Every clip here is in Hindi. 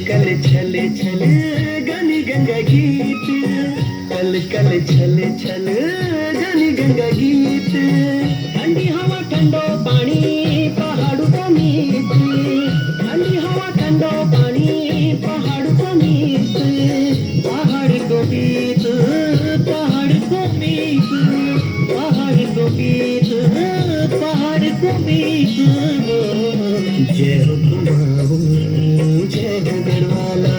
कल छल छल गनी गंगा गीत, कल कल छल छल गनी गंगा गीत, ठंडी हवा ठंडो पानी पहाड़ू का मीत, ठंडी हवा ठंडो पानी पहाड़ू का मीत, पहाड़ को बीत पहाड़ को बीत, पहाड़ को बीत पहाड़ को बीत। जय हो कुमाऊं जय हो गढ़वाला,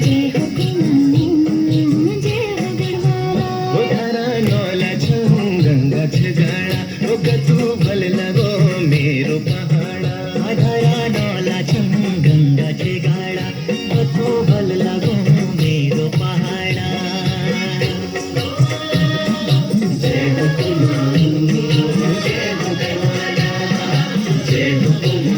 जय हो कुमाऊं जय हो गढ़वाला, ओ धारा नौला छम गंगा छगाड़ा, ओ कतू बल लगो मेरो पहाड़ा, धारा नौला छम गंगा छगाड़ा, कतू बल लगो मेरो पहाड़ा। जय हो कुमाऊं जय हो गढ़वाला, जय हो कुमाऊं